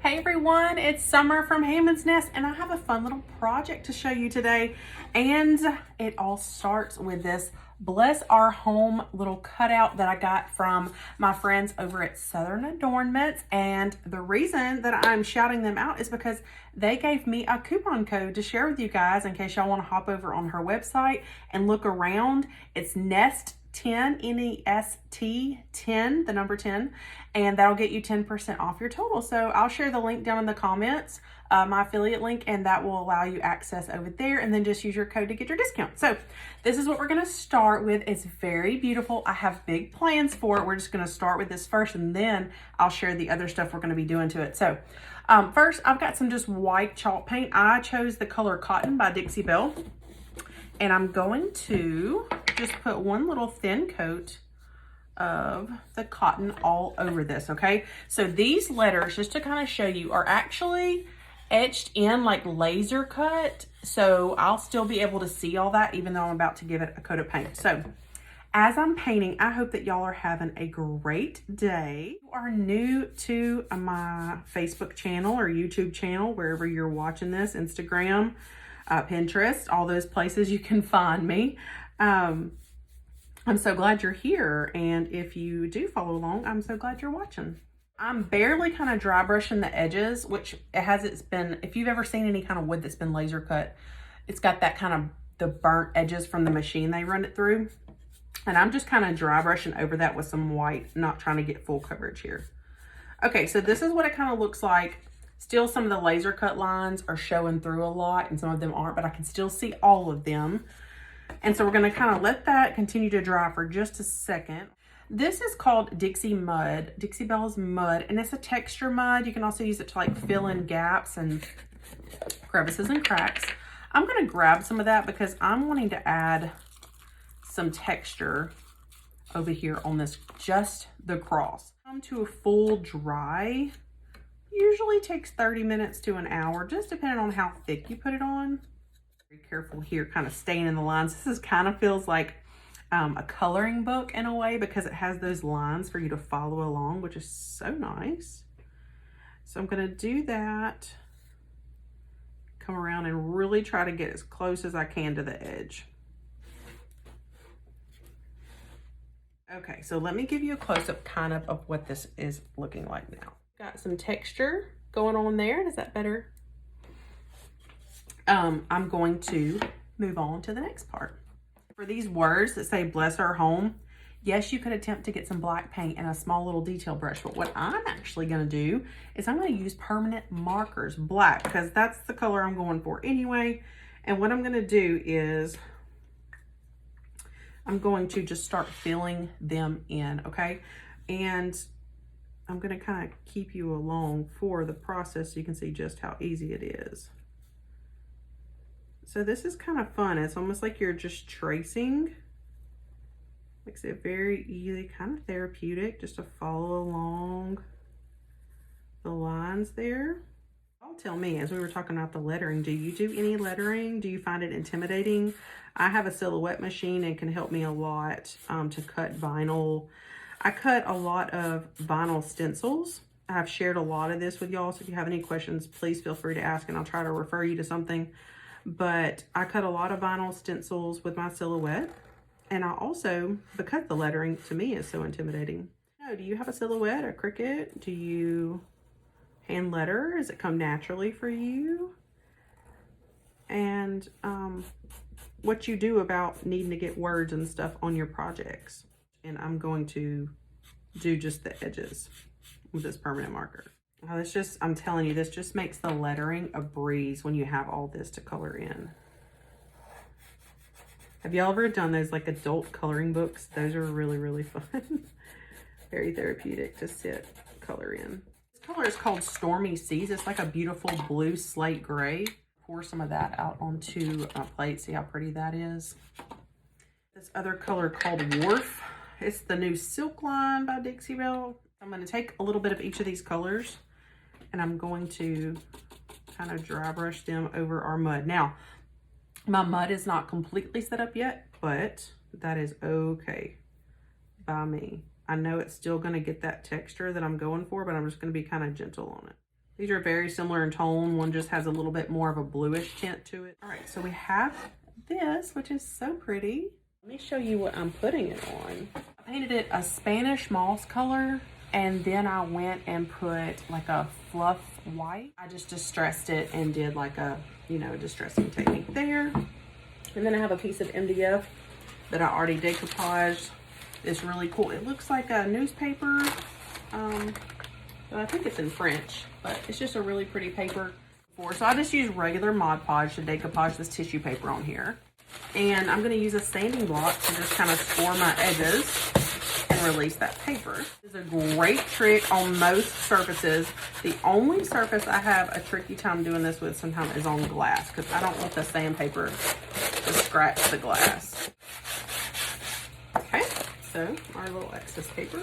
Hey everyone, it's Summer from Hammond's Nest, and I have a fun little project to show you today. And it all starts with this Bless Our Home little cutout that I got from my friends over at Southern Adornments. And the reason that I'm shouting them out is because they gave me a coupon code to share with you guys in case y'all want to hop over on her website and look around. It's Nest 10, N-E-S-T 10, the number 10, and that'll get you 10% off your total. So I'll share the link down in the comments, my affiliate link, and that will allow you access over there, and then just use your code to get your discount. So this is what we're gonna start with. It's very beautiful. I have big plans for it. We're just gonna start with this first, and then I'll share the other stuff we're gonna be doing to it. So first, I've got some just white chalk paint. I chose the color Cotton by Dixie Belle. And I'm going to just put one little thin coat of the cotton all over this, okay? So these letters, just to kind of show you, are actually etched in like laser cut. So I'll still be able to see all that even though I'm about to give it a coat of paint. So as I'm painting, I hope that y'all are having a great day. If you are new to my Facebook channel or YouTube channel, wherever you're watching this, Instagram, Pinterest, all those places you can find me. I'm so glad you're here, and if you do follow along, I'm so glad you're watching. I'm barely kind of dry brushing the edges, which it's been, if you've ever seen any kind of wood that's been laser cut, it's got that kind of the burnt edges from the machine they run it through, and I'm just kind of dry brushing over that with some white, not trying to get full coverage here. Okay, so this is what it kind of looks like. Still, some of the laser cut lines are showing through a lot and some of them aren't, but I can still see all of them. And so we're going to kind of let that continue to dry for just a second. This is called Dixie Belle's Mud, and it's a texture mud. You can also use it to like fill in gaps and crevices and cracks. I'm going to grab some of that because I'm wanting to add some texture over here on this, just the cross. Come to a full dry. Usually takes 30 minutes to an hour, just depending on how thick you put it on. Be careful here, kind of staying in the lines. This is kind of feels like a coloring book in a way because it has those lines for you to follow along, which is so nice. So I'm going to do that. Come around and really try to get as close as I can to the edge. Okay, so let me give you a close-up kind of what this is looking like now. Got some texture going on there. Is that better? I'm going to move on to the next part. For these words that say bless our home, yes, you could attempt to get some black paint and a small little detail brush, but what I'm actually going to do is I'm going to use permanent markers, black, because that's the color I'm going for anyway. And what I'm going to do is I'm going to just start filling them in, okay? And I'm going to kind of keep you along for the process so you can see just how easy it is. So this is kind of fun. It's almost like you're just tracing. Makes it very easy, kind of therapeutic, just to follow along the lines there. Y'all tell me, as we were talking about the lettering, do you do any lettering? Do you find it intimidating? I have a silhouette machine and can help me a lot to cut vinyl. I cut a lot of vinyl stencils. I've shared a lot of this with y'all, so if you have any questions, please feel free to ask and I'll try to refer you to something. But I cut a lot of vinyl stencils with my silhouette. And I also, because the lettering to me is so intimidating. Do you have a silhouette, a Cricut? Do you hand letter? Does it come naturally for you? And what you do about needing to get words and stuff on your projects. And I'm going to do just the edges with this permanent marker. Oh, this just, I'm telling you, this just makes the lettering a breeze when you have all this to color in. Have y'all ever done those like adult coloring books? Those are really, really fun. Very therapeutic to sit, color in. This color is called Stormy Seas. It's like a beautiful blue slate gray. Pour some of that out onto a plate. See how pretty that is? This other color called Wharf. It's the new Silk line by Dixie Belle. I'm going to take a little bit of each of these colors and I'm going to kind of dry brush them over our mud. Now, my mud is not completely set up yet, but that is okay by me. I know it's still going to get that texture that I'm going for, but I'm just going to be kind of gentle on it. These are very similar in tone. One just has a little bit more of a bluish tint to it. All right, so we have this, which is so pretty. Let me show you what I'm putting it on. I painted it a Spanish moss color, and then I went and put like a fluff white. I just distressed it and did like a, you know, distressing technique there. And then I have a piece of MDF that I already decoupaged. It's really cool. It looks like a newspaper. I think it's in French, but it's just a really pretty paper. So I just use regular Mod Podge to decoupage this tissue paper on here. And I'm gonna use a sanding block to just kind of score my edges and release that paper. This is a great trick on most surfaces. The only surface I have a tricky time doing this with sometimes is on glass, because I don't want the sandpaper to scratch the glass. Okay, so our little excess paper,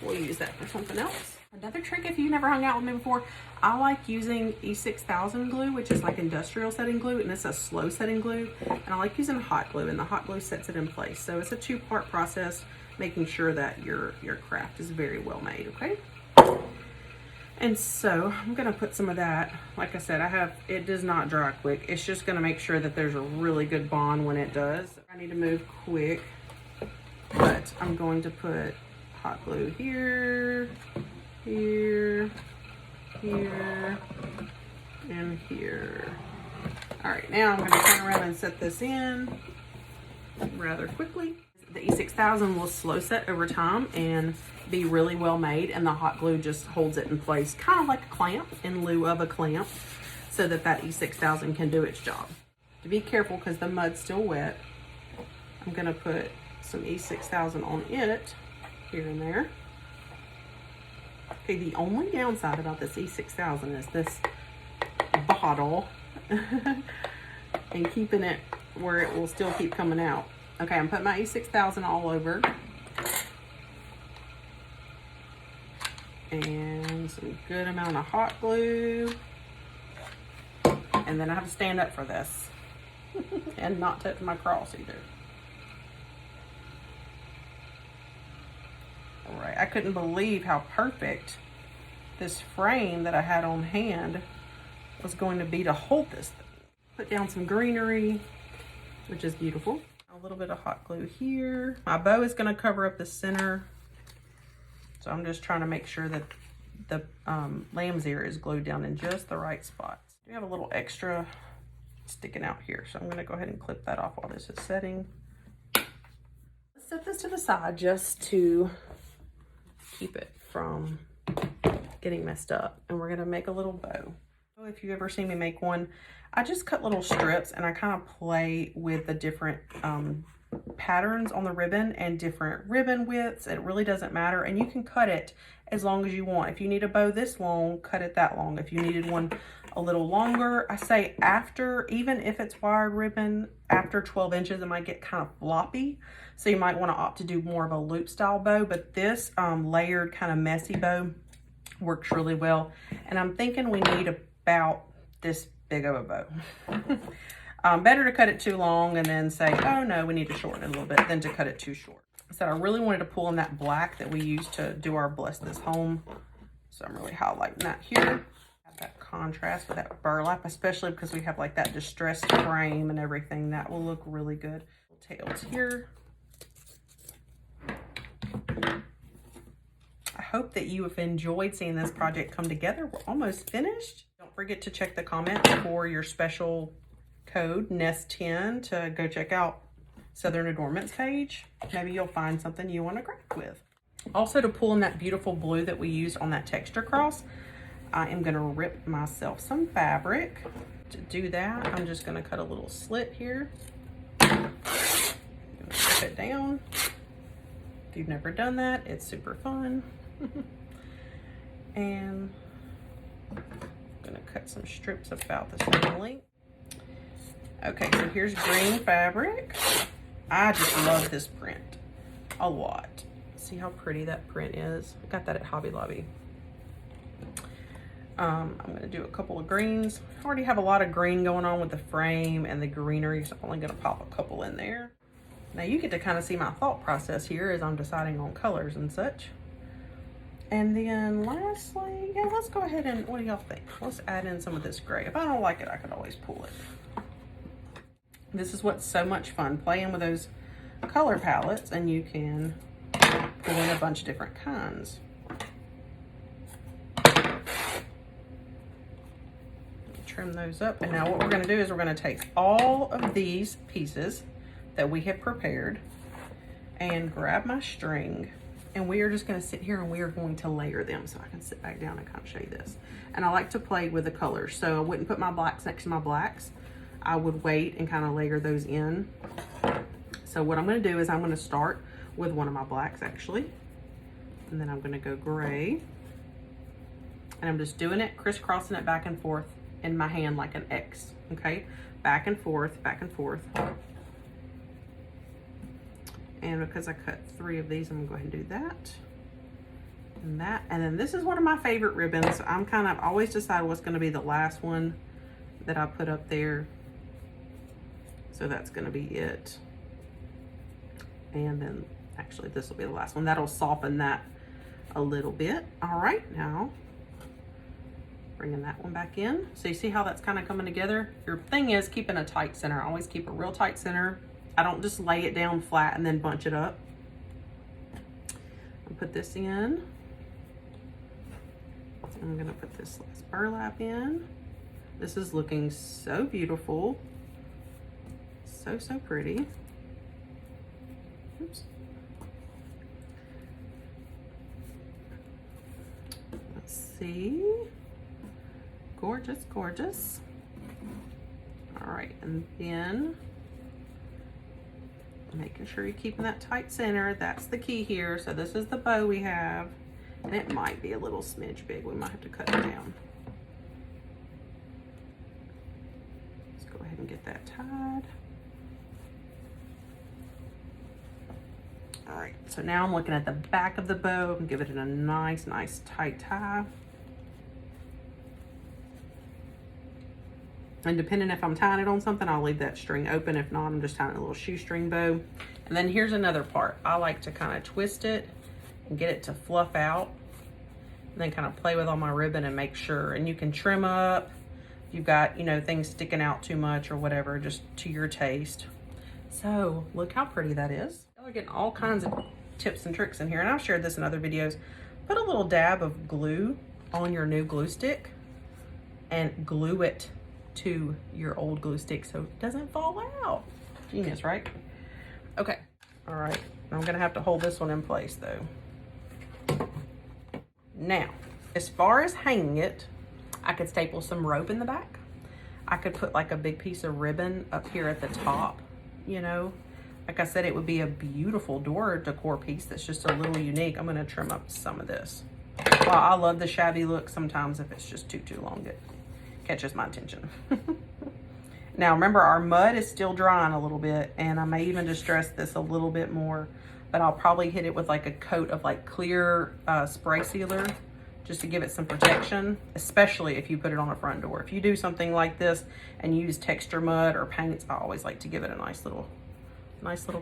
we'll use that for something else. Another trick, if you never hung out with me before, I like using E6000 glue, which is like industrial setting glue, and it's a slow setting glue. And I like using hot glue, and the hot glue sets it in place. So it's a two-part process, making sure that your craft is very well made, okay? And so I'm gonna put some of that. Like I said, it does not dry quick. It's just gonna make sure that there's a really good bond when it does. I need to move quick, but I'm going to put hot glue here, here, here, and here. All right, now I'm gonna turn around and set this in rather quickly. The E6000 will slow set over time and be really well made, and the hot glue just holds it in place, kind of like a clamp in lieu of a clamp, so that E6000 can do its job. To be careful, because the mud's still wet, I'm gonna put some E6000 on it here and there. Okay, the only downside about this E6000 is this bottle and keeping it where it will still keep coming out. Okay, I'm putting my E6000 all over. And some good amount of hot glue. And then I have to stand up for this and not touch my cross either. All right, I couldn't believe how perfect this frame that I had on hand was going to be to hold this thing. Put down some greenery, which is beautiful. A little bit of hot glue here. My bow is going to cover up the center, so I'm just trying to make sure that the lamb's ear is glued down in just the right spots. We have a little extra sticking out here, so I'm going to go ahead and clip that off while this is setting. Let's set this to the side just to keep it from getting messed up, and we're going to make a little bow. So if you've ever seen me make one, I just cut little strips and I kind of play with the different patterns on the ribbon and different ribbon widths. It really doesn't matter, and you can cut it as long as you want. If you need a bow this long, cut it that long. If you needed one a little longer, I say after, even if it's wired ribbon, after 12 inches, it might get kind of floppy. So you might want to opt to do more of a loop style bow, but this layered kind of messy bow works really well. And I'm thinking we need about this big of a bow. Better to cut it too long and then say, oh no, we need to shorten it a little bit, than to cut it too short. So I really wanted to pull in that black that we used to do our Bless This Home. So I'm really highlighting that here. Have that contrast with that burlap, especially because we have like that distressed frame and everything. That will look really good. Tails here. I hope that you have enjoyed seeing this project come together. We're almost finished. Don't forget to check the comments for your special code NEST10 to go check out Southern Adornment's page. Maybe you'll find something you want to craft with. Also, to pull in that beautiful blue that we used on that texture cross, I am going to rip myself some fabric. To do that, I'm just going to cut a little slit here. Rip it down. If you've never done that, it's super fun. And I'm going to cut some strips about the same length. Okay, so here's green fabric. I just love this print a lot. See how pretty that print is? I got that at Hobby Lobby. I'm going to do a couple of greens. I already have a lot of green going on with the frame and the greenery, so I'm only going to pop a couple in there. Now you get to kind of see my thought process here as I'm deciding on colors and such. And then lastly, yeah, let's go ahead and, what do y'all think? Let's add in some of this gray. If I don't like it, I could always pull it. This is what's so much fun, playing with those color palettes, and you can pull in a bunch of different kinds. Trim those up. And now what we're gonna do is we're gonna take all of these pieces that we have prepared and grab my string, and we are just gonna sit here and we are going to layer them. So I can sit back down and kind of show you this. And I like to play with the colors. So I wouldn't put my blacks next to my blacks. I would wait and kind of layer those in. So what I'm gonna do is I'm gonna start with one of my blacks actually. And then I'm gonna go gray. And I'm just doing it, crisscrossing it back and forth in my hand like an X, okay? Back and forth, back and forth. And because I cut 3 of these, I'm gonna go ahead and do that. And that, and then this is one of my favorite ribbons. I'm kind of always decide what's gonna be the last one that I put up there. So that's gonna be it. And then actually this will be the last one. That'll soften that a little bit. All right, now bringing that one back in. So you see how that's kind of coming together? Your thing is keeping a tight center. I always keep a real tight center. I don't just lay it down flat and then bunch it up. I'll put this in. I'm gonna put this last burlap in. This is looking so beautiful. So, so pretty. Oops. Let's see. Gorgeous, gorgeous. All right, and then making sure you're keeping that tight center. That's the key here. So this is the bow we have, and it might be a little smidge big. We might have to cut it down. Let's go ahead and get that tied. All right, so now I'm looking at the back of the bow and give it a nice, nice tight tie. And depending if I'm tying it on something, I'll leave that string open. If not, I'm just tying a little shoestring bow. And then here's another part. I like to kind of twist it and get it to fluff out. And then kind of play with all my ribbon and make sure. And you can trim up. If you've got, you know, things sticking out too much or whatever, just to your taste. So look how pretty that is. We're getting all kinds of tips and tricks in here. And I've shared this in other videos. Put a little dab of glue on your new glue stick and glue it to your old glue stick so it doesn't fall out. Genius, right? Okay, all right. I'm gonna have to hold this one in place though. Now, as far as hanging it, I could staple some rope in the back. I could put like a big piece of ribbon up here at the top, you know. Like I said, it would be a beautiful door decor piece that's just a little unique. I'm gonna trim up some of this. While I love the shabby look, sometimes if it's just too long, it catches my attention. Now remember, our mud is still drying a little bit, and I may even distress this a little bit more, but I'll probably hit it with like a coat of like clear spray sealer just to give it some protection, especially if you put it on a front door. If you do something like this and use texture mud or paints, I always like to give it a nice little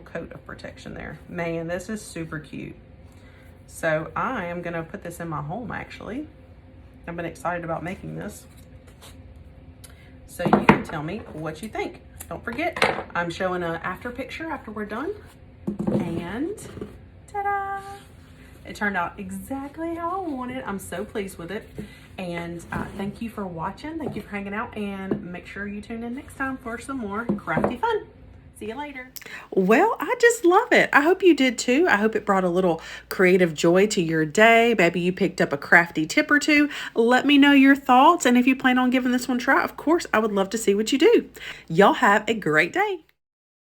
coat of protection there. Man, this is super cute. So I am gonna put this in my home actually. I've been excited about making this. So you can tell me what you think. Don't forget, I'm showing an after picture after we're done. And ta-da! It turned out exactly how I wanted. I'm so pleased with it. And thank you for watching. Thank you for hanging out. And make sure you tune in next time for some more crafty fun. See you later. Well, I just love it. I hope you did too. I hope it brought a little creative joy to your day. Maybe you picked up a crafty tip or two. Let me know your thoughts. And if you plan on giving this one a try, of course, I would love to see what you do. Y'all have a great day.